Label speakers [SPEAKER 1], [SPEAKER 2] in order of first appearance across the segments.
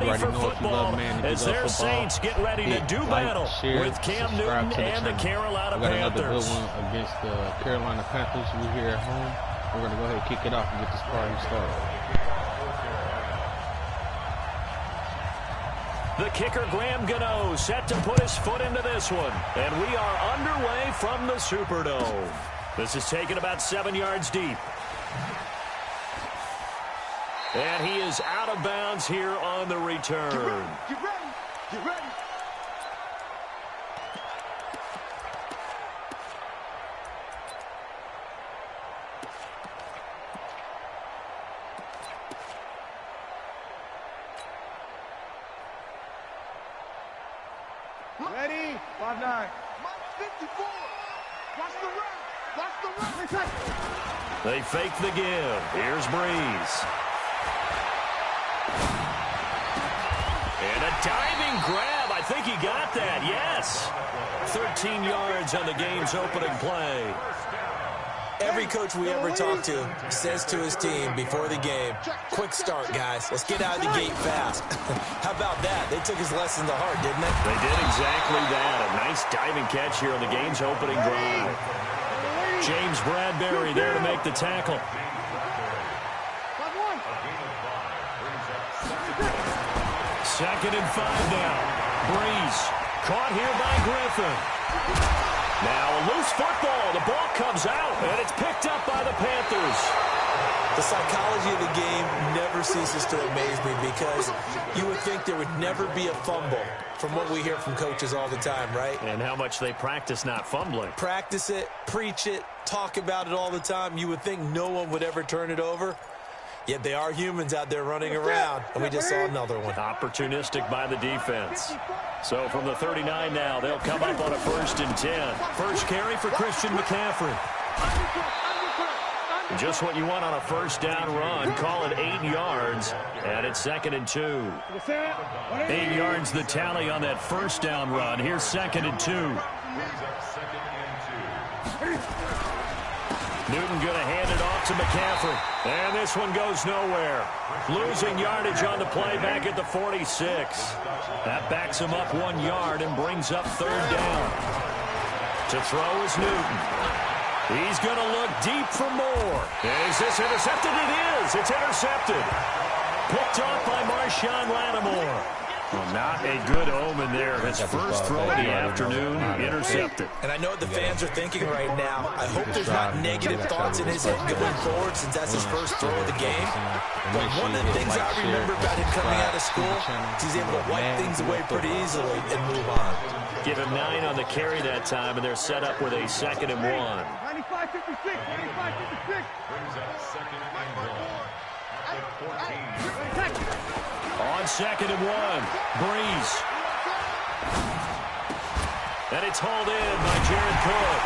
[SPEAKER 1] ready for football as their Saints get ready to do battle with Cam Newton and the Carolina Panthers.
[SPEAKER 2] Another good one against the Carolina Panthers. We're here at home. We're going to go ahead and kick it off and get this party started.
[SPEAKER 1] The kicker, Graham Gano, set to put his foot into this one. And we are underway from the Superdome. This is taken about 7 yards deep. And he is out of bounds here on the return.
[SPEAKER 3] Get ready. Get ready. Get ready. Ready? 5-9. 54. Watch the run. Watch the run.
[SPEAKER 1] They fake the give. Here's Breeze. And a diving grab. I think he got that. Yes. 13 yards on the game's opening play.
[SPEAKER 4] Every coach we ever talk to says to his team before the game, quick start, guys. Let's get out of the gate fast. How about that? They took his lesson to heart, didn't they?
[SPEAKER 1] They did exactly that. A nice diving catch here on the game's opening drive. James Bradbury there to make the tackle. Second and 5 now. Breeze caught here by Griffin. Now a loose football. The ball comes out, and it's picked up by the Panthers.
[SPEAKER 4] The psychology of the game never ceases to amaze me because you would think there would never be a fumble from what we hear from coaches all the time, right?
[SPEAKER 1] And how much they practice not fumbling.
[SPEAKER 4] Practice it, preach it, talk about it all the time. You would think no one would ever turn it over. Yet they are humans out there running around, and we just saw another one.
[SPEAKER 1] Opportunistic by the defense. So from the 39 now, they'll come up on a 1st and 10. First carry for Christian McCaffrey. Just what you want on a first down run. Call it 8 yards, and it's 2nd and 2. 8 yards the tally on that first down run. Here's 2nd and 2. Newton going to hand it off to McCaffrey. And this one goes nowhere. Losing yardage on the play back at the 46. That backs him up 1 yard and brings up 3rd down. To throw is Newton. He's going to look deep for more. Is this intercepted? It is. It's intercepted. Picked off by Marshawn Lattimore. Well, not a good omen there. His first throw of the afternoon, intercepted.
[SPEAKER 4] And I know what the fans are thinking right now. I hope there's not negative thoughts in his head going forward since that's his first throw of the game. But one of the things I remember about him coming out of school is he's able to wipe things away pretty easily and move on.
[SPEAKER 1] Give him 9 on the carry that time, and they're set up with a 2nd and 1.
[SPEAKER 3] 95-56. 95-56.
[SPEAKER 1] On 2nd and 1, Breeze. And it's hauled in by Jared Cook.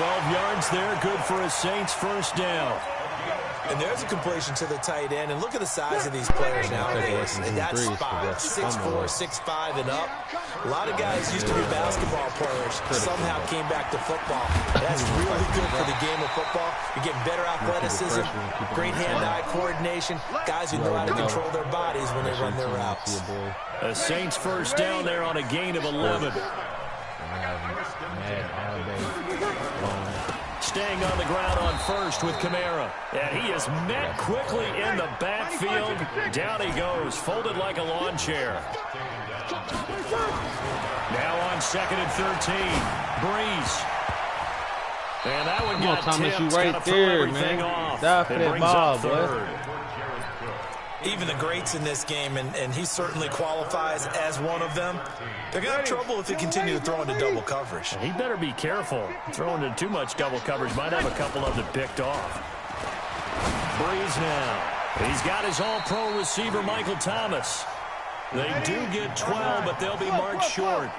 [SPEAKER 1] 12 yards there, good for a Saints first down.
[SPEAKER 4] And there's a completion to the tight end. And look at the size of these players nowadays. And that spot, 6'4", 6'5", and up. A lot of guys used to be basketball players. Somehow came back to football. That's really good for the game of football. You're getting better athleticism, great hand-eye coordination. Guys who know how to control their bodies when they run their routes.
[SPEAKER 1] A Saints first down there on a gain of 11. Staying on the ground on first with Kamara. And he is met quickly in the backfield. Down he goes, folded like a lawn chair. Now on 2nd and 13, Breeze. And that one got tipped.
[SPEAKER 2] Right there, man.
[SPEAKER 1] Off. It brings up 3rd.
[SPEAKER 4] Even the greats in this game, and he certainly qualifies as one of them, they're going to have trouble if they continue to throw into double coverage.
[SPEAKER 1] He better be careful. Throwing into too much double coverage might have a couple of them picked off. Breeze now. He's got his all-pro receiver, Michael Thomas. They do get 12, but they'll be marked short.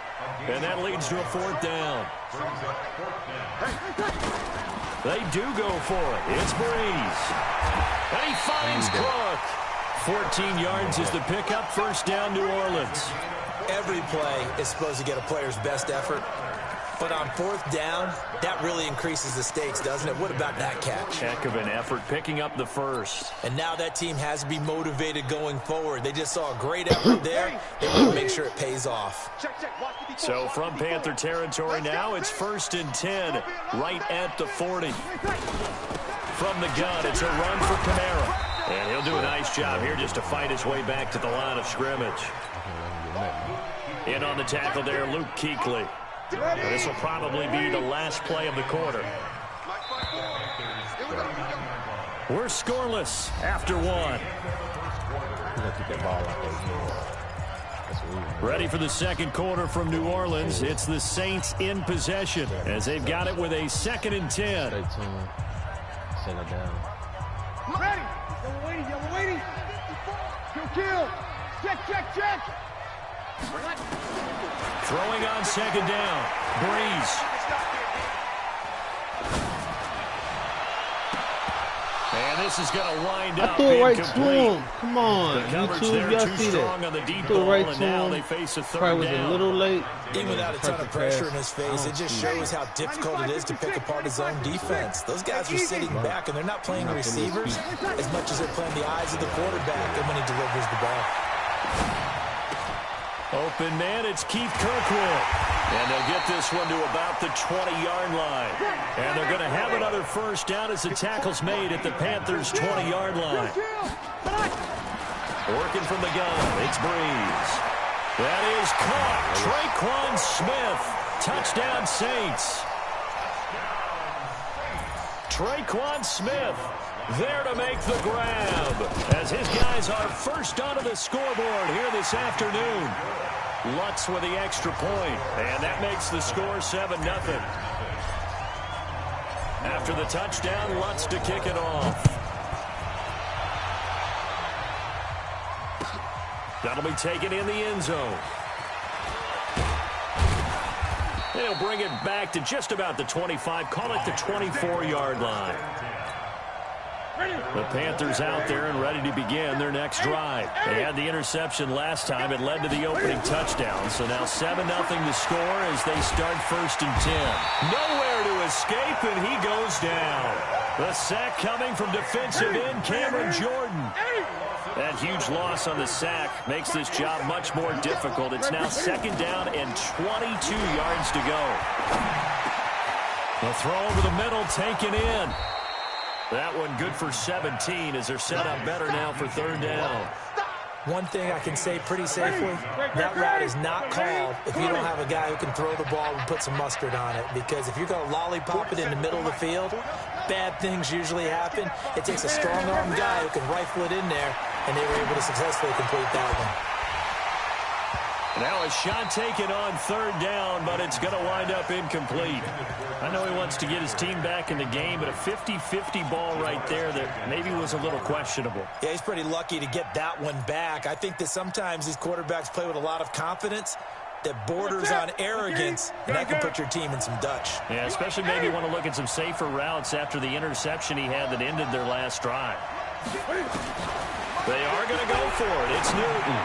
[SPEAKER 1] And that leads to a 4th down. They do go for it. It's Breeze. And he finds Cook. 14 yards is the pickup. First down, New Orleans.
[SPEAKER 4] Every play is supposed to get a player's best effort. But on fourth down, that really increases the stakes, doesn't it? What about that catch?
[SPEAKER 1] Heck of an effort picking up the first.
[SPEAKER 4] And now that team has to be motivated going forward. They just saw a great effort there. They want to make sure it pays off.
[SPEAKER 1] So from Panther territory now, it's 1st and 10, right at the 40. From the gun, it's a run for Kamara. And he'll do a nice job here just to fight his way back to the line of scrimmage. In on the tackle there, Luke Kuechly. This will probably be the last play of the quarter. We're scoreless after one. Ready for the second quarter from New Orleans. It's the Saints in possession as they've got it with a 2nd and 10.
[SPEAKER 2] Settle down.
[SPEAKER 3] Ready. Yellow waiting. Kill. Check.
[SPEAKER 1] Throwing on 2nd down. Breeze. And this is going to wind up
[SPEAKER 2] threw it right to
[SPEAKER 1] incomplete.
[SPEAKER 2] him. Come on,
[SPEAKER 1] The coverage there
[SPEAKER 2] y'all
[SPEAKER 1] too
[SPEAKER 2] see
[SPEAKER 1] strong
[SPEAKER 2] that?
[SPEAKER 1] on the deep
[SPEAKER 2] Threw it
[SPEAKER 1] ball,
[SPEAKER 2] right
[SPEAKER 1] and
[SPEAKER 2] to
[SPEAKER 1] now
[SPEAKER 2] him.
[SPEAKER 1] they face a
[SPEAKER 2] Probably
[SPEAKER 1] 3rd
[SPEAKER 2] was
[SPEAKER 1] down.
[SPEAKER 2] a little late.
[SPEAKER 4] Even without a ton of pressure in his face, it just shows how difficult it is to pick apart his own defense. Those guys are sitting back, and they're not playing receivers as much as they're playing the eyes of the quarterback and when he delivers the ball.
[SPEAKER 1] Open man, it's Keith Kirkwood. And they'll get this one to about the 20-yard line. And they're going to have another first down as the tackle's made at the Panthers' 20-yard line. Working from the gun, it's Breeze. That is caught. Traquan Smith. Touchdown, Saints. Traquan Smith there to make the grab as his guys are first onto the scoreboard here this afternoon. Lutz with the extra point, and that makes the score 7-0. After the touchdown, Lutz to kick it off. That'll be taken in the end zone. They'll bring it back to just about the 25, call it the 24-yard line. The Panthers out there and ready to begin their next drive. They had the interception last time. It led to the opening touchdown. So now 7-0 the score as they start 1st and 10. Nowhere to escape, and he goes down. The sack coming from defensive end Cameron Jordan. That huge loss on the sack makes this job much more difficult. It's now 2nd down and 22 yards to go. The throw over the middle taken in. That one good for 17 as they're set up better now for 3rd down.
[SPEAKER 4] One thing I can say pretty safely, that route is not called if you don't have a guy who can throw the ball and put some mustard on it. Because if you're going to lollipop it in the middle of the field, bad things usually happen. It takes a strong-armed guy who can rifle it in there, and they were able to successfully complete that one.
[SPEAKER 1] Now a shot taken on 3rd down, but it's going to wind up incomplete. I know he wants to get his team back in the game, but a 50-50 ball right there that maybe was a little questionable.
[SPEAKER 4] Yeah, he's pretty lucky to get that one back. I think that sometimes these quarterbacks play with a lot of confidence that borders on arrogance, and that can put your team in some Dutch.
[SPEAKER 1] Yeah, especially maybe want to look at some safer routes after the interception he had that ended their last drive. They are going to go for it. It's Newton.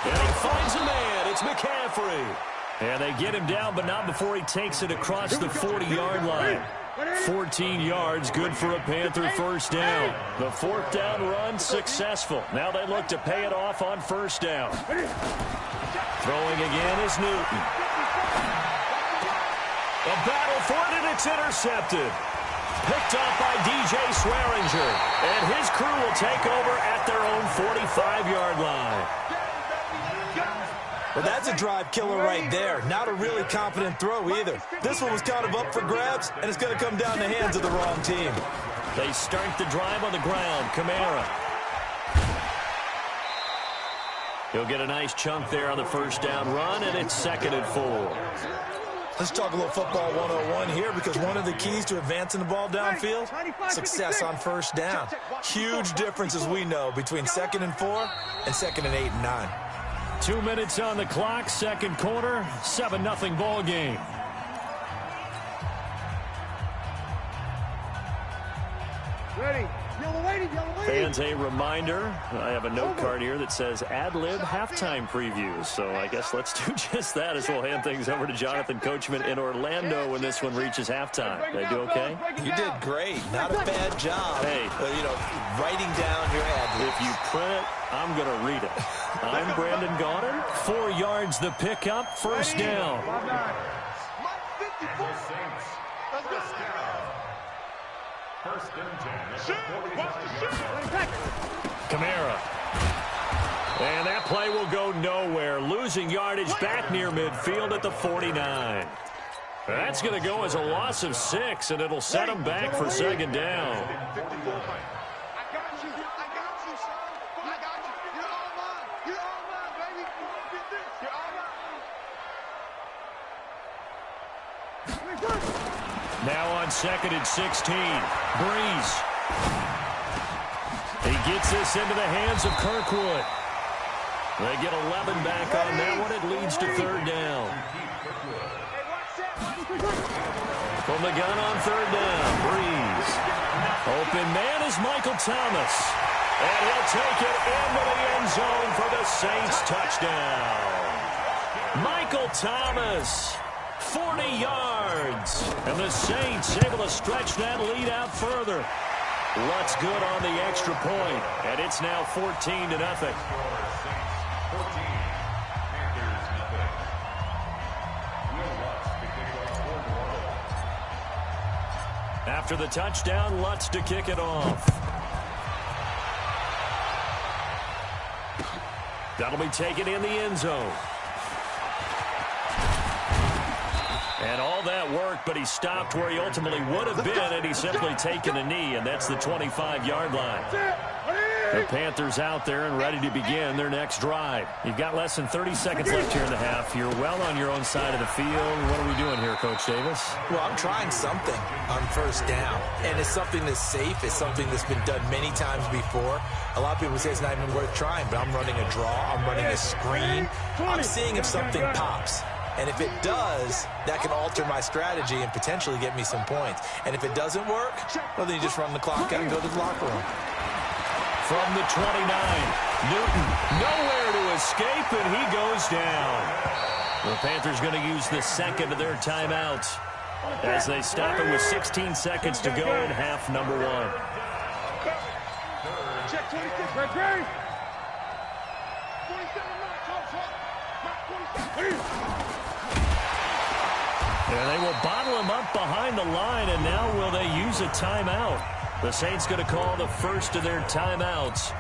[SPEAKER 1] And he finds a man. It's McCaffrey. And they get him down, but not before he takes it across the 40-yard line. 14 yards, good for a Panther first down. The 4th down run successful. Now they look to pay it off on 1st down. Throwing again is Newton. A battle for it, and it's intercepted. Picked off by DJ Swearinger. And his crew will take over at their own 45-yard line.
[SPEAKER 4] Well, that's a drive killer right there. Not a really confident throw either. This one was kind of up for grabs, and it's going to come down the hands of the wrong team.
[SPEAKER 1] They start the drive on the ground. Kamara. He'll get a nice chunk there on the 1st down run, and it's 2nd and 4.
[SPEAKER 4] Let's talk a little football 101 here, because one of the keys to advancing the ball downfield, success on 1st down. Huge difference, as we know, between 2nd and 4 and 2nd and 8 and 9.
[SPEAKER 1] 2 minutes on the clock, 2nd quarter, 7-0 ball game.
[SPEAKER 3] Ready. Yellow waiting.
[SPEAKER 1] Fans, a reminder, I have a note card here that says ad-lib halftime previews. So I guess let's do just that as we'll hand things over to Jonathan Coachman in Orlando when this one reaches halftime. Did I do okay?
[SPEAKER 4] You did great. Not a bad job.
[SPEAKER 1] Hey,
[SPEAKER 4] writing down your ad-libs.
[SPEAKER 1] If you print it, I'm going to read it. I'm Brandon Gaudin. 4 yards the pickup, first down. Kamara. And that play will go nowhere. Losing yardage back near midfield at the 49. That's going to go as a loss of 6, and it'll set them back for second down. Now on 2nd and 16. Breeze. He gets this into the hands of Kirkwood. They get 11 back on that one. It leads to third down. From the gun on third down. Breeze. Open man is Michael Thomas. And he'll take it into the end zone for the Saints touchdown. Michael Thomas. 40 yards. And the Saints able to stretch that lead out further. Lutz good on the extra point, and it's now 14-0. After the touchdown, Lutz to kick it off. That'll be taken in the end zone. And all that worked, but he stopped where he ultimately would have been, and he's simply taken a knee, and that's the 25-yard line. The Panthers out there and ready to begin their next drive. You've got less than 30 seconds left here in the half. You're well on your own side of the field. What are we doing here, Coach Davis?
[SPEAKER 4] Well, I'm trying something on first down, and it's something that's safe. It's something that's been done many times before. A lot of people say it's not even worth trying, but I'm running a draw. I'm running a screen. I'm seeing if something pops. And if it does, that can alter my strategy and potentially get me some points. And if it doesn't work, well, then you just run the clock out and go to the locker room.
[SPEAKER 1] From the 29, Newton nowhere to escape, and he goes down. The Panthers going to use the second of their timeouts as they stop it with 16 seconds to go in half number 1.
[SPEAKER 3] Check 26, ready?
[SPEAKER 1] And they will bottle him up behind the line, and now will they use a timeout? The Saints going to call the first of their timeouts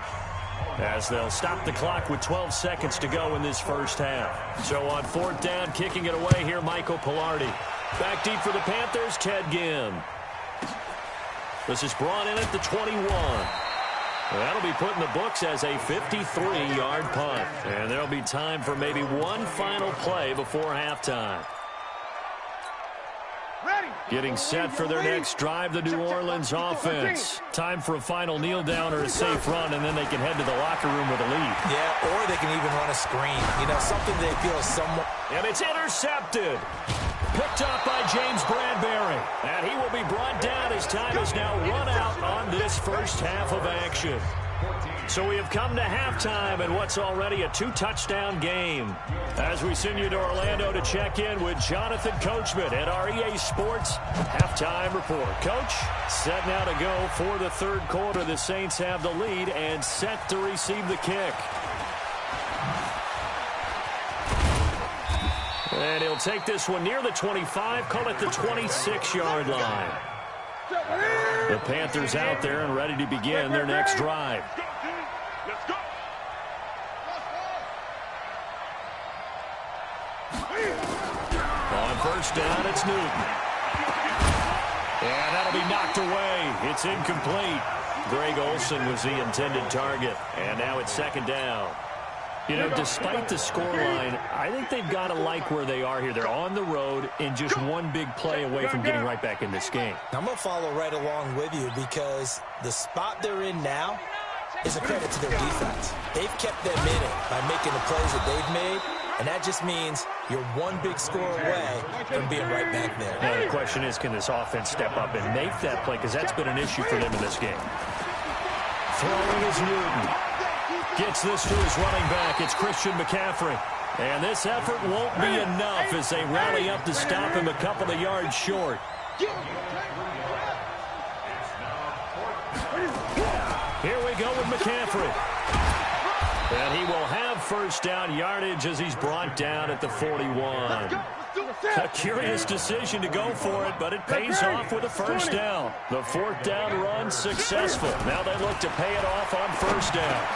[SPEAKER 1] as they'll stop the clock with 12 seconds to go in this first half. So on 4th down, kicking it away here, Michael Pilardi. Back deep for the Panthers, Ted Ginn. This is brought in at the 21. That'll be put in the books as a 53-yard punt. And there'll be time for maybe one final play before halftime. Getting set for their next drive, the New Orleans offense. Time for a final kneel down or a safe run, and then they can head to the locker room with a lead.
[SPEAKER 4] Yeah, or they can even run a screen. You know, something they feel is somewhat...
[SPEAKER 1] And it's intercepted. Picked up by James Bradbury. And he will be brought down as time has now run out on this first half of action. So we have come to halftime in what's already a 2-touchdown game. As we send you to Orlando to check in with Jonathan Coachman at our EA Sports Halftime Report. Coach, set now to go for the third quarter. The Saints have the lead and set to receive the kick. And he'll take this one near the 25, call it the 26-yard line. The Panthers out there and ready to begin their next drive. On first down, it's Newton. And that'll be knocked away. It's incomplete. Greg Olsen was the intended target. And now it's second down. You know, despite the scoreline, I think they've got to like where they are here. They're on the road and just one big play away from getting right back in this game.
[SPEAKER 4] I'm going to follow right along with you because the spot they're in now is a credit to their defense. They've kept them in it by making the plays that they've made, and that just means you're one big score away from being right back there.
[SPEAKER 1] Now, the question is, can this offense step up and make that play? Because that's been an issue for them in this game. Throwing is Newton. Gets this to his running back. It's Christian McCaffrey. And this effort won't be enough as they rally up to stop him a couple of yards short. Here we go with McCaffrey. And he will have first down yardage as he's brought down at the 41. A curious decision to go for it, but it pays off with a first down. The fourth down run successful. Now they look to pay it off on first down.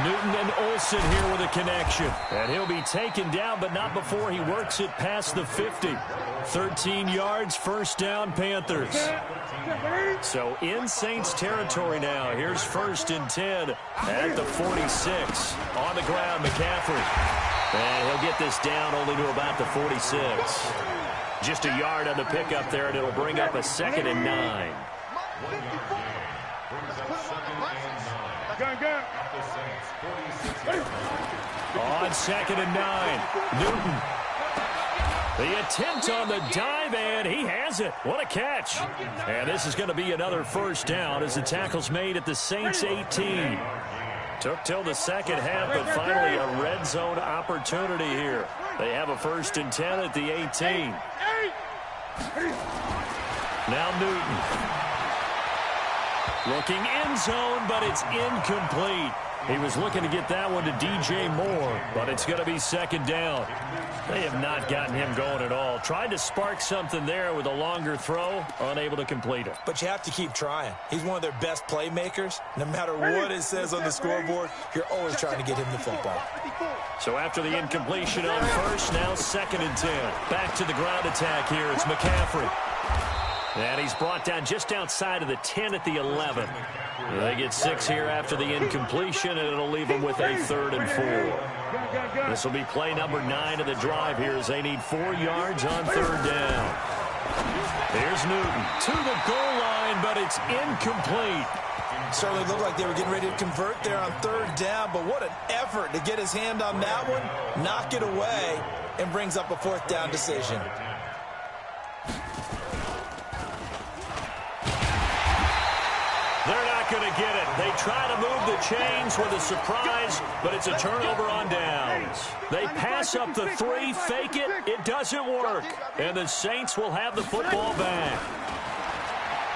[SPEAKER 1] Newton and Olsen here with a connection. And he'll be taken down, but not before he works it past the 50. 13 yards, first down, Panthers. So in Saints territory now. Here's first and 10 at the 46. On the ground, McCaffrey. And he'll get this down only to about the 46. Just a yard on the pickup there, and it'll bring up a 2nd and 9. On 2nd and 9, Newton. The attempt on the dive, and he has it. What a catch. And this is going to be another first down as the tackle's made at the Saints 18. Took till the second half, but finally a red zone opportunity here. They have a first and 10 at the 18. Now Newton. Looking end zone, but it's incomplete. He was looking to get that one to DJ Moore, but it's going to be second down. They have not gotten him going at all. Tried to spark something there with a longer throw, unable to complete it.
[SPEAKER 4] But you have to keep trying. He's one of their best playmakers. No matter what it says on the scoreboard, you're always trying to get him the football.
[SPEAKER 1] So after the incompletion on first, now 2nd and 10. Back to the ground attack here. It's McCaffrey. And he's brought down just outside of the 10 at the 11. They get 6 here after the incompletion, and it'll leave them with a 3rd and 4. This will be play number 9 of the drive here as they need 4 yards on 3rd down. Here's Newton to the goal line, but it's incomplete.
[SPEAKER 4] Certainly looked like they were getting ready to convert there on 3rd down, but what an effort to get his hand on that one, knock it away, and brings up a 4th down decision.
[SPEAKER 1] They're not going to get it. They try to move the chains with a surprise, but it's a turnover on downs. They pass up the 3, fake it. It doesn't work. And the Saints will have the football back.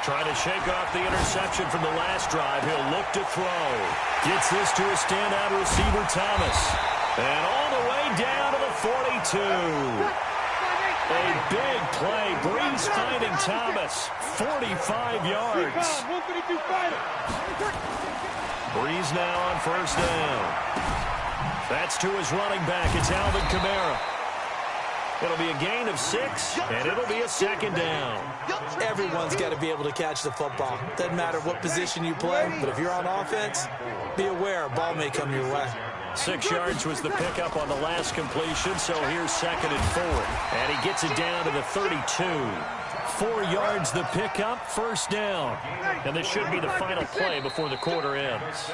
[SPEAKER 1] Trying to shake off the interception from the last drive. He'll look to throw. Gets this to a standout receiver, Thomas. And all the way down to the 42. A big play. Breeze finding Thomas. 45 yards. Breeze now on first down. That's to his running back. It's Alvin Kamara. It'll be a gain of 6, and it'll be a 2nd down.
[SPEAKER 4] Everyone's got to be able to catch the football. Doesn't matter what position you play, but if you're on offense, be aware a ball may come your way.
[SPEAKER 1] 6 yards was the pickup on the last completion, so here's 2nd and 4. And he gets it down to the 32. 4 yards the pickup, first down. And this should be the final play before the quarter ends.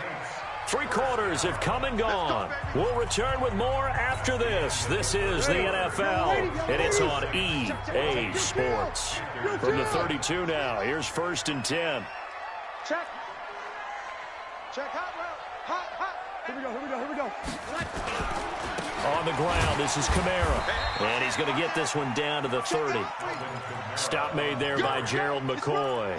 [SPEAKER 1] 3 quarters have come and gone. We'll return with more after this. This is the NFL, and it's on EA Sports. From the 32 now, here's 1st and 10.
[SPEAKER 3] Check. Check hot route. Hot. Here we go.
[SPEAKER 1] On the ground, this is Kamara. And he's going to get this one down to the 30. Stop made there by Gerald McCoy.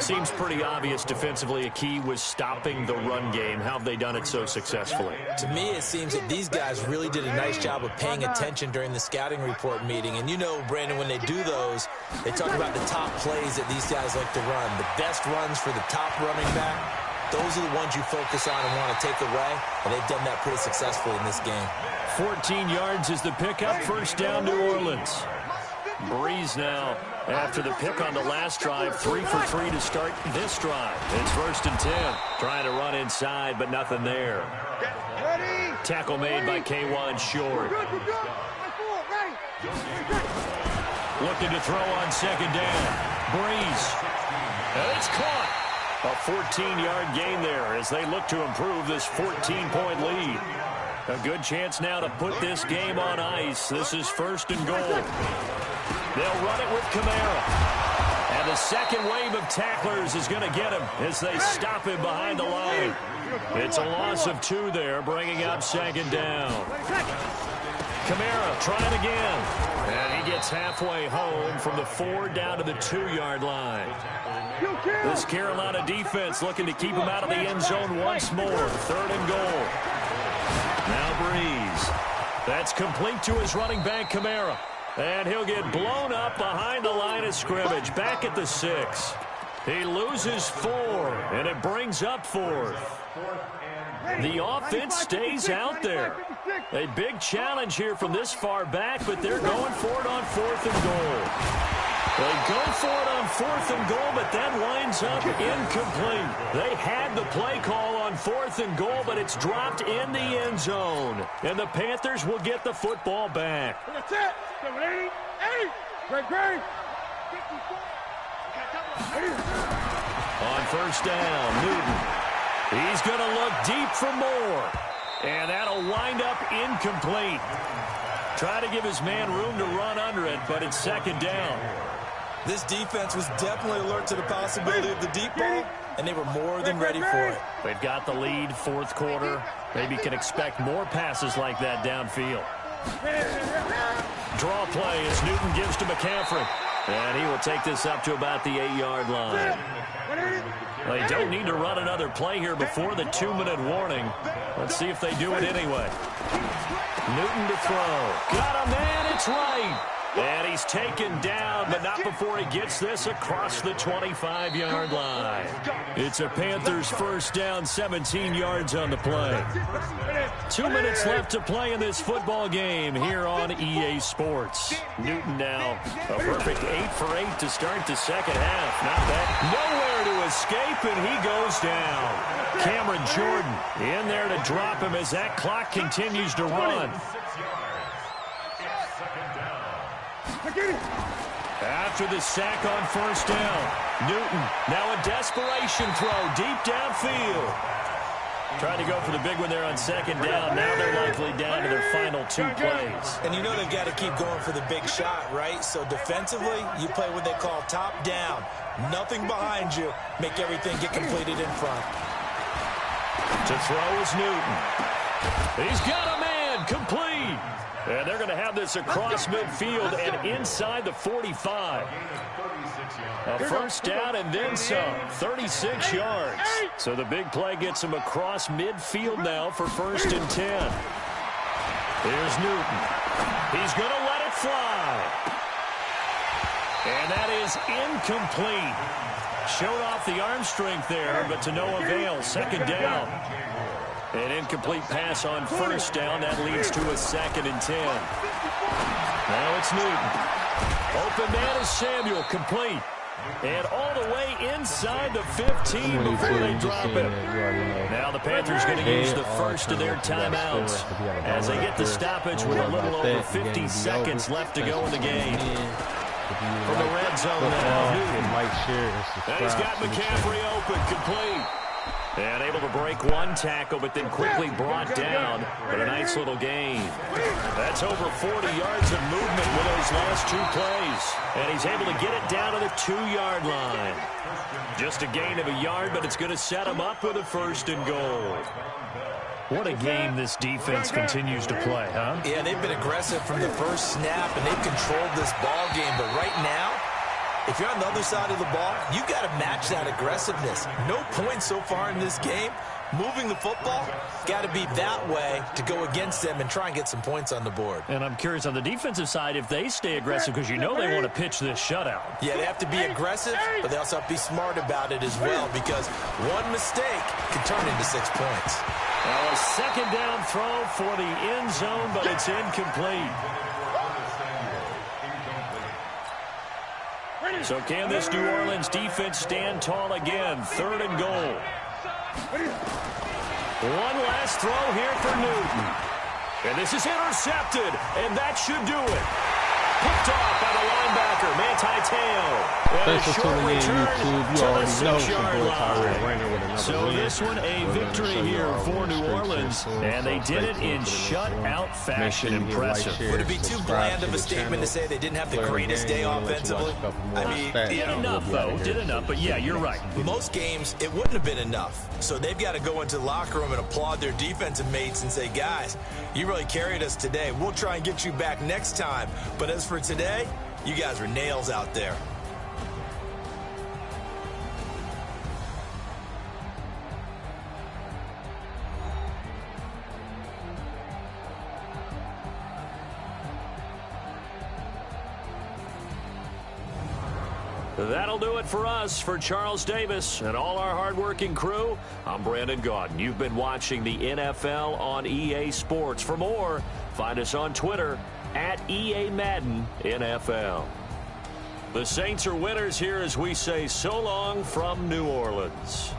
[SPEAKER 1] Seems pretty obvious defensively a key was stopping the run game. How have they done it so successfully?
[SPEAKER 4] To me, it seems that these guys really did a nice job of paying attention during the scouting report meeting. And you know, Brandon, when they do those, they talk about the top plays that these guys like to run. The best runs for the top running back. Those are the ones you focus on and want to take away, and they've done that pretty successfully in this game. 14
[SPEAKER 1] yards is the pickup, first down New Orleans. Breeze now, after the pick on the last drive, 3 for 3 to start this drive. It's 1st and 10. Trying to run inside, but nothing there. Tackle made by K'Wan Short. Looking to throw on 2nd down. Breeze. And it's caught. A 14-yard gain there as they look to improve this 14-point lead. A good chance now to put this game on ice. This is 1st and goal. They'll run it with Kamara. And the second wave of tacklers is going to get him as they stop him behind the line. It's a loss of 2 there, bringing up second down. Kamara trying again. And he gets halfway home from the 4 down to the 2-yard line. This Carolina defense looking to keep him out of the end zone once more. 3rd and goal. Now Breeze. That's complete to his running back, Kamara. And he'll get blown up behind the line of scrimmage, back at the 6. He loses 4, and it brings up 4th. The offense stays out there. A big challenge here from this far back, but they're going for it on 4th and goal. They go for it on 4th and goal, but that winds up incomplete. They had the play call on 4th and goal, but it's dropped in the end zone. And the Panthers will get the football back.
[SPEAKER 3] That's it. 780. 80. Great.
[SPEAKER 1] On 1st down, Newton. He's going to look deep for more. And that'll wind up incomplete. Try to give his man room to run under it, but it's 2nd down.
[SPEAKER 4] This defense was definitely alert to the possibility of the deep ball, and they were more than ready for it.
[SPEAKER 1] They've got the lead, 4th quarter. Maybe can expect more passes like that downfield. Draw play as Newton gives to McCaffrey. And he will take this up to about the 8-yard line. They don't need to run another play here before the 2-minute warning. Let's see if they do it anyway. Newton to throw. Got him, and it's right. And he's taken down, but not before he gets this across the 25-yard line. It's a Panthers 1st down, 17 yards on the play. 2 minutes left to play in this football game here on EA Sports. Newton now a perfect 8 for 8 to start the second half. Not bad. Nowhere to escape, and he goes down. Cameron Jordan in there to drop him as that clock continues to run. After the sack on 1st down, Newton now a desperation throw deep downfield. Trying to go for the big one there on 2nd down. Now they're likely down to their final 2 plays.
[SPEAKER 4] And you know they've got to keep going for the big shot, right? So defensively, you play what they call top down. Nothing behind you. Make everything get completed in front.
[SPEAKER 1] To throw is Newton. He's got a man complete. And they're going to have this across midfield and inside the 45. A 1st down and then some. 36 yards. So the big play gets him across midfield now for 1st and 10. Here's Newton. He's going to let it fly. And that is incomplete. Showed off the arm strength there, but to no avail. 2nd down. An incomplete pass on 1st down. That leads to a 2nd and 10. Now it's Newton. Open man is Samuel. Complete. And all the way inside the 15 before they drop it. Now the Panthers going to use the first of their timeouts as they get the stoppage with a little over 50 seconds left to go in the game. From the red zone now, Newton. And he's got McCaffrey open. Complete. And able to break one tackle, but then quickly brought down. But a nice little gain. That's over 40 yards of movement with those last 2 plays. And he's able to get it down to the 2-yard line. Just a gain of a yard, but it's going to set him up with a 1st and goal. What a game this defense continues to play, huh?
[SPEAKER 4] Yeah, they've been aggressive from the first snap, and they've controlled this ball game. But right now, if you're on the other side of the ball, you got to match that aggressiveness. No points so far in this game. Moving the football, got to be that way to go against them and try and get some points on the board.
[SPEAKER 1] And I'm curious on the defensive side if they stay aggressive, because you know they want to pitch this shutout.
[SPEAKER 4] Yeah, they have to be aggressive, but they also have to be smart about it as well, because one mistake can turn into 6 points.
[SPEAKER 1] Well, a 2nd down throw for the end zone, but it's incomplete. So can this New Orleans defense stand tall again? 3rd and goal. One last throw here for Newton. And this is intercepted, and that should do it. Picked off by the linebacker, Manti Te'o.
[SPEAKER 2] Thanks for tuning in, YouTube. You already know it's your boy Tyrannrayner with another
[SPEAKER 1] So
[SPEAKER 2] win.
[SPEAKER 1] this one a victory here for New Orleans, and they did it in shutout fashion. Impressive.
[SPEAKER 4] Would it be too bland of a statement to say they didn't have the greatest day offensively? I mean,
[SPEAKER 1] did enough, though. Did enough, but yeah, you're right.
[SPEAKER 4] Most games, it wouldn't have been enough. So they've got to go into the locker room and applaud their defensive mates and say, guys, you really carried us today. We'll try and get you back next time. But as for today, you guys were nails out there.
[SPEAKER 1] That'll do it for us. For Charles Davis and all our hardworking crew, I'm Brandon Gaudin. You've been watching the NFL on EA Sports. For more, find us on Twitter at EA Madden NFL. The Saints are winners here as we say so long from New Orleans.